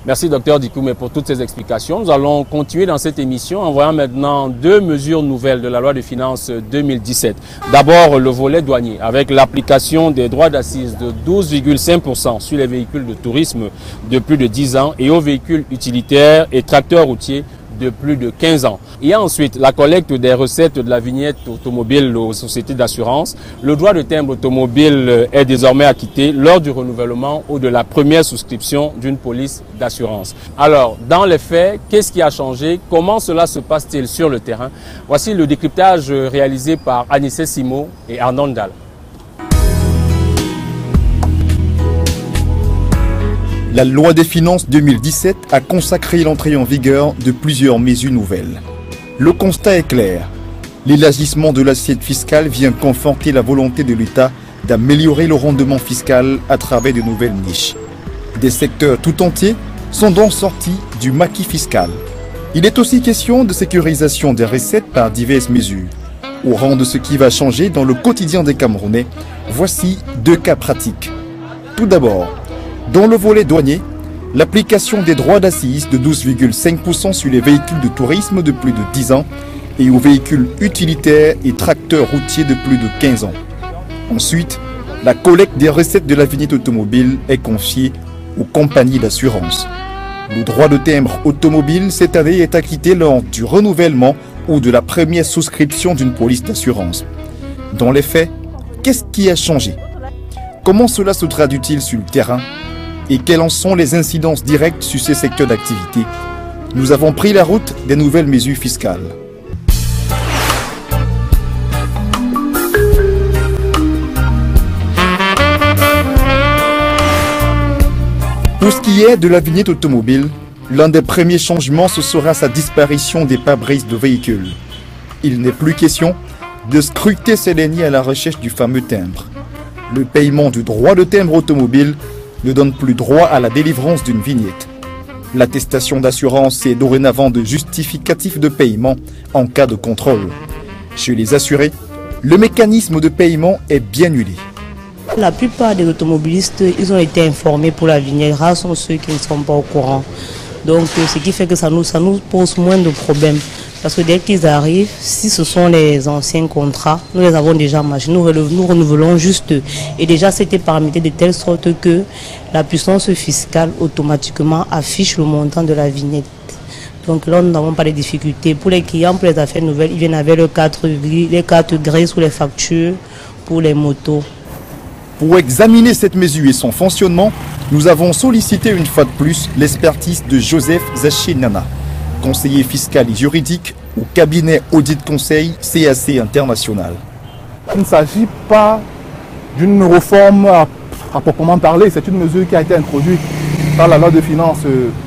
Merci Dr Dikoumé pour toutes ces explications. Nous allons continuer dans cette émission en voyant maintenant deux mesures nouvelles de la loi de finances 2017. D'abord le volet douanier avec l'application des droits d'assises de 12,5% sur les véhicules de tourisme de plus de 10 ans et aux véhicules utilitaires et tracteurs routiers de plus de 15 ans. Il y a ensuite la collecte des recettes de la vignette automobile aux sociétés d'assurance. Le droit de timbre automobile est désormais acquitté lors du renouvellement ou de la première souscription d'une police d'assurance. Alors, dans les faits, qu'est-ce qui a changé? Comment cela se passe-t-il sur le terrain? Voici le décryptage réalisé par Anissé Simo et Arnaud Ndal. La loi des finances 2017 a consacré l'entrée en vigueur de plusieurs mesures nouvelles. Le constat est clair. L'élargissement de l'assiette fiscale vient conforter la volonté de l'État d'améliorer le rendement fiscal à travers de nouvelles niches. Des secteurs tout entiers sont donc sortis du maquis fiscal. Il est aussi question de sécurisation des recettes par diverses mesures. Au rang de ce qui va changer dans le quotidien des Camerounais, voici deux cas pratiques. Tout d'abord, dans le volet douanier, l'application des droits d'assises de 12,5% sur les véhicules de tourisme de plus de 10 ans et aux véhicules utilitaires et tracteurs routiers de plus de 15 ans. Ensuite, la collecte des recettes de la vignette automobile est confiée aux compagnies d'assurance. Le droit de timbre automobile cette année est acquitté lors du renouvellement ou de la première souscription d'une police d'assurance. Dans les faits, qu'est-ce qui a changé? Comment cela se traduit-il sur le terrain? Et quelles en sont les incidences directes sur ces secteurs d'activité? Nous avons pris la route des nouvelles mesures fiscales. Pour ce qui est de la vignette automobile, l'un des premiers changements ce sera sa disparition des pare-brises de véhicules. Il n'est plus question de scruter ces derniers à la recherche du fameux timbre. Le paiement du droit de timbre automobile ne donne plus droit à la délivrance d'une vignette. L'attestation d'assurance est dorénavant de justificatif de paiement en cas de contrôle. Chez les assurés, le mécanisme de paiement est bien huilé. La plupart des automobilistes, ils ont été informés pour la vignette. Rares sont ceux qui ne sont pas au courant. Donc, ce qui fait que ça nous pose moins de problèmes. Parce que dès qu'ils arrivent, si ce sont les anciens contrats, nous les avons déjà marché, nous renouvelons juste. Et déjà, c'était paramétré de telle sorte que la puissance fiscale automatiquement affiche le montant de la vignette. Donc là, nous n'avons pas de difficultés. Pour les clients, pour les affaires nouvelles, ils viennent avec les cartes grises ou les factures pour les motos. Pour examiner cette mesure et son fonctionnement, nous avons sollicité une fois de plus l'expertise de Joseph Zaché-Nana, conseiller fiscal et juridique au cabinet Audit Conseil CAC International. Il ne s'agit pas d'une réforme à proprement parler, c'est une mesure qui a été introduite par la loi de finances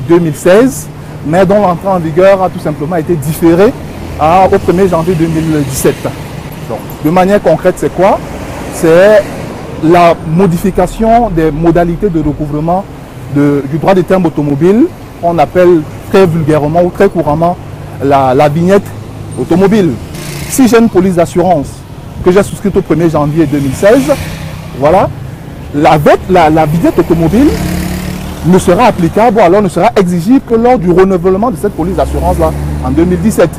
2016, mais dont l'entrée en vigueur a tout simplement été différée au 1er janvier 2017. Donc, de manière concrète, c'est quoi? C'est la modification des modalités de recouvrement du droit de timbre automobile, qu'on appelle très vulgairement ou très couramment la vignette automobile. Si j'ai une police d'assurance que j'ai souscrite au 1er janvier 2016, voilà, la vignette automobile ne sera applicable ou alors ne sera exigible que lors du renouvellement de cette police d'assurance-là en 2017.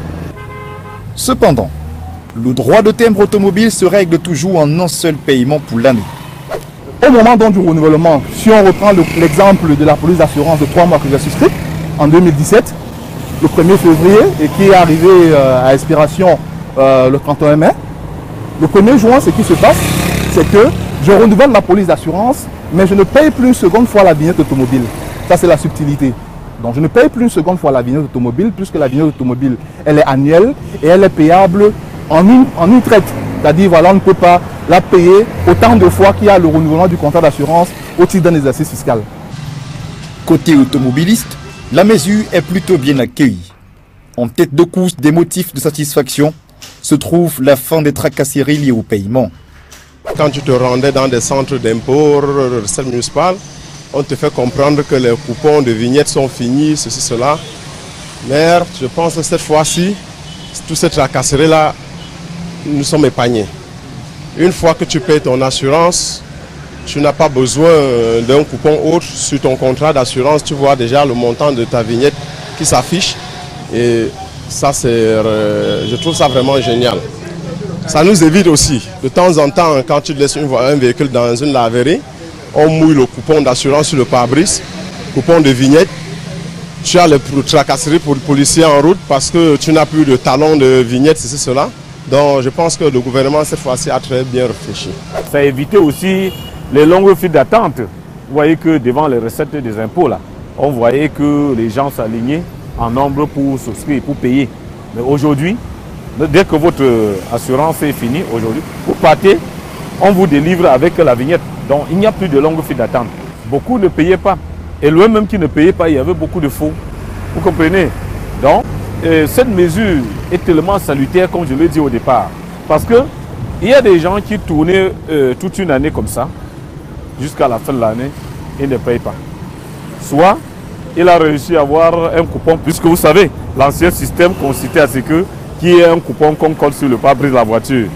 Cependant, le droit de timbre automobile se règle toujours en un seul paiement pour l'année. Au moment donc du renouvellement, si on reprend l'exemple de la police d'assurance de 3 mois que j'ai souscrite en 2017, le 1er février, et qui est arrivé à expiration le 31 mai, le 1er juin, ce qui se passe, c'est que je renouvelle ma police d'assurance, mais je ne paye plus une seconde fois la vignette automobile. Ça, c'est la subtilité. Donc, je ne paye plus une seconde fois la vignette automobile, puisque la vignette automobile, elle est annuelle et elle est payable en une traite. C'est-à-dire, voilà, on ne peut pas la payer autant de fois qu'il y a le renouvellement du contrat d'assurance au titre d'un exercice fiscal. Côté automobiliste, la mesure est plutôt bien accueillie. En tête de course des motifs de satisfaction se trouve la fin des tracasseries liées au paiement. Quand tu te rendais dans des centres d'impôt, recettes municipales, on te fait comprendre que les coupons de vignettes sont finis, ceci, cela. Mais je pense que cette fois-ci, toutes ces tracasseries-là, nous sommes épargnés. Une fois que tu payes ton assurance, tu n'as pas besoin d'un coupon autre sur ton contrat d'assurance. Tu vois déjà le montant de ta vignette qui s'affiche. Et ça, je trouve ça vraiment génial. Ça nous évite aussi, de temps en temps, quand tu laisses un véhicule dans une laverie, on mouille le coupon d'assurance sur le pare-brise, coupon de vignette. Tu as les tracasseries pour le policier en route parce que tu n'as plus de talon de vignette, c'est cela. Donc je pense que le gouvernement cette fois-ci a très bien réfléchi. Ça a évité aussi les longues files d'attente. Vous voyez que devant les recettes des impôts, là, on voyait que les gens s'alignaient en nombre pour souscrire, pour payer. Mais aujourd'hui, dès que votre assurance est finie, aujourd'hui, vous partez, on vous délivre avec la vignette. Donc il n'y a plus de longues files d'attente. Beaucoup ne payaient pas. Et loin même qui ne payaient pas, il y avait beaucoup de faux. Vous comprenez? Donc, cette mesure est tellement salutaire, comme je l'ai dit au départ. Parce qu'il y a des gens qui tournaient toute une année comme ça, jusqu'à la fin de l'année, et ne payent pas. Soit, il a réussi à avoir un coupon, puisque vous savez, l'ancien système consistait à ce que qu'il y ait un coupon qu'on colle sur le pare-brise de la voiture.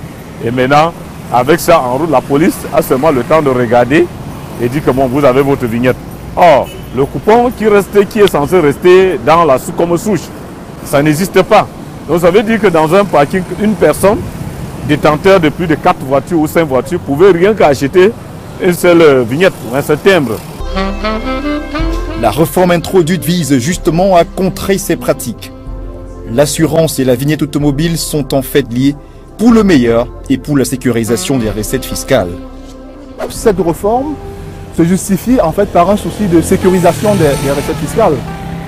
Et maintenant, avec ça en route, la police a seulement le temps de regarder et dit que bon, vous avez votre vignette. Or, le coupon qui est censé rester dans la comme souche, ça n'existe pas. Donc ça veut dire que dans un parking, une personne détenteur de plus de 4 voitures ou 5 voitures pouvait rien qu'acheter une seule vignette ou un seul timbre. La réforme introduite vise justement à contrer ces pratiques. L'assurance et la vignette automobile sont en fait liées pour le meilleur et pour la sécurisation des recettes fiscales. Cette réforme se justifie en fait par un souci de sécurisation des recettes fiscales.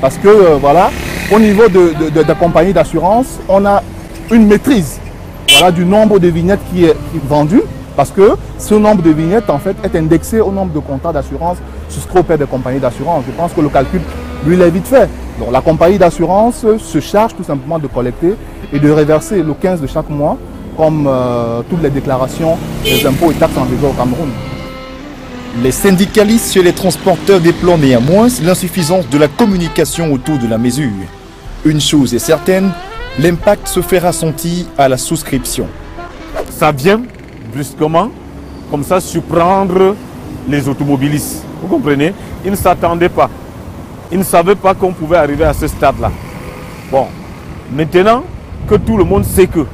Parce que voilà, au niveau de la compagnie d'assurance, on a une maîtrise voilà, du nombre de vignettes qui est vendu. Parce que ce nombre de vignettes en fait est indexé au nombre de contrats d'assurance souscrits auprès des compagnies d'assurance. Je pense que le calcul, lui, il est vite fait. Donc la compagnie d'assurance se charge tout simplement de collecter et de reverser le 15 de chaque mois, comme toutes les déclarations des impôts et taxes en vigueur au Cameroun. Les syndicalistes chez les transporteurs déplorent néanmoins l'insuffisance de la communication autour de la mesure. Une chose est certaine, l'impact se fera sentir à la souscription. Ça vient brusquement, comme ça, surprendre les automobilistes. Vous comprenez? Ils ne s'attendaient pas. Ils ne savaient pas qu'on pouvait arriver à ce stade-là. Bon, maintenant que tout le monde sait que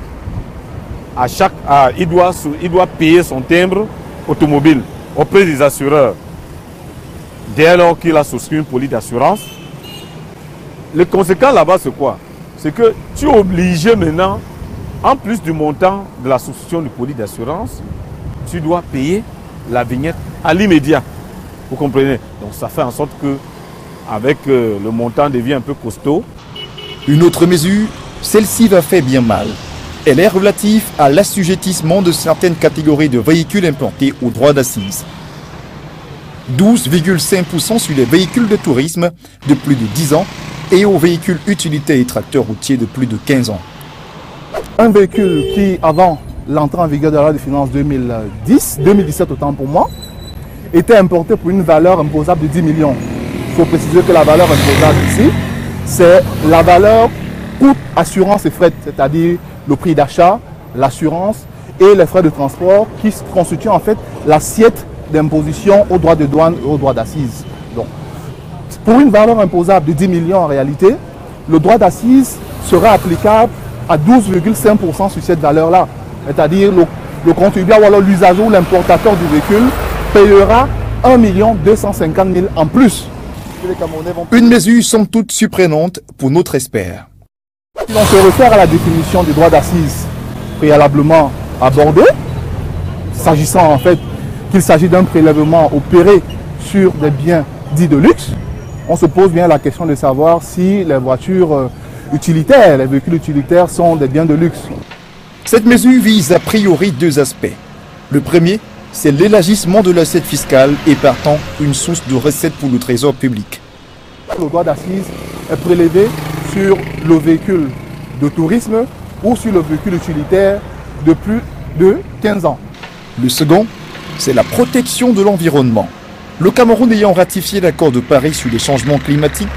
il doit payer son timbre automobile auprès des assureurs dès lors qu'il a souscrit une police d'assurance, les conséquences là-bas, c'est quoi? C'est que tu es obligé maintenant, en plus du montant de la souscription de police d'assurance, tu dois payer la vignette à l'immédiat. Vous comprenez? Donc ça fait en sorte que, avec le montant devient un peu costaud. Une autre mesure, celle-ci va faire bien mal. Elle est relative à l'assujettissement de certaines catégories de véhicules importés au droit d'assises. 12,5% sur les véhicules de tourisme de plus de 10 ans et aux véhicules utilitaires et tracteurs routiers de plus de 15 ans. Un véhicule qui, avant l'entrée en vigueur de la loi de finances 2017 autant pour moi, était importé pour une valeur imposable de 10 millions. Il faut préciser que la valeur imposable ici, c'est la valeur coût assurance et frais, c'est-à-dire le prix d'achat, l'assurance et les frais de transport qui constituent en fait l'assiette d'imposition aux droits de douane et aux droits d'assises. Donc, pour une valeur imposable de 10 millions en réalité, le droit d'assises sera applicable à 12,5% sur cette valeur-là. C'est-à-dire le contribuable ou alors l'usager ou l'importateur du véhicule payera 1 250 000 en plus. Une mesure somme toute surprenante pour notre expert. Si on se réfère à la définition du droit d'assises préalablement abordée, s'agissant en fait qu'il s'agit d'un prélèvement opéré sur des biens dits de luxe, on se pose bien la question de savoir si les voitures utilitaires, les véhicules utilitaires sont des biens de luxe. Cette mesure vise a priori deux aspects. Le premier, c'est l'élargissement de l'assiette fiscale et partant une source de recettes pour le trésor public. Le droit d'assises est prélevé sur le véhicule de tourisme ou sur le véhicule utilitaire de plus de 15 ans. Le second, c'est la protection de l'environnement. Le Cameroun ayant ratifié l'accord de Paris sur les changements climatiques,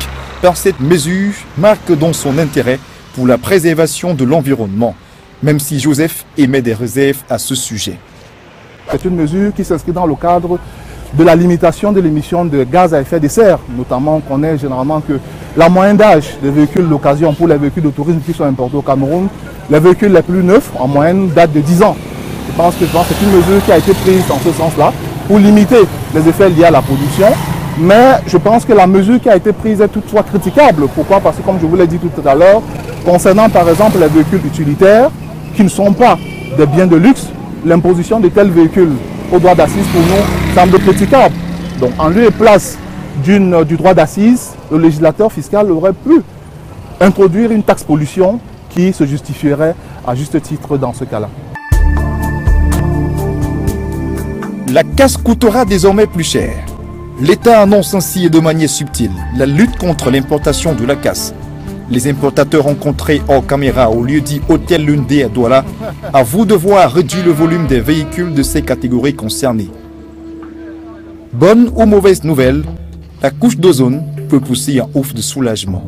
par cette mesure, marque donc son intérêt pour la préservation de l'environnement, même si Joseph émet des réserves à ce sujet. C'est une mesure qui s'inscrit dans le cadre de la limitation de l'émission de gaz à effet de serre. Notamment, on connaît généralement que la moyenne d'âge des véhicules d'occasion pour les véhicules de tourisme qui sont importés au Cameroun, les véhicules les plus neufs, en moyenne, datent de 10 ans. Je pense que c'est une mesure qui a été prise dans ce sens-là pour limiter les effets liés à la pollution. Mais je pense que la mesure qui a été prise est toutefois critiquable. Pourquoi? Parce que, comme je vous l'ai dit tout à l'heure, concernant par exemple les véhicules utilitaires qui ne sont pas des biens de luxe, l'imposition de tels véhicules au droit d'assises pour nous semble critiquable. Donc en lieu et place du droit d'assises, le législateur fiscal aurait pu introduire une taxe pollution qui se justifierait à juste titre dans ce cas-là. La casse coûtera désormais plus cher. L'État annonce ainsi et de manière subtile la lutte contre l'importation de la casse. Les importateurs rencontrés hors caméra au lieu-dit Hôtel Lundé à Douala avouent devoir réduire le volume des véhicules de ces catégories concernées. Bonne ou mauvaise nouvelle, la couche d'ozone peut pousser un ouf de soulagement.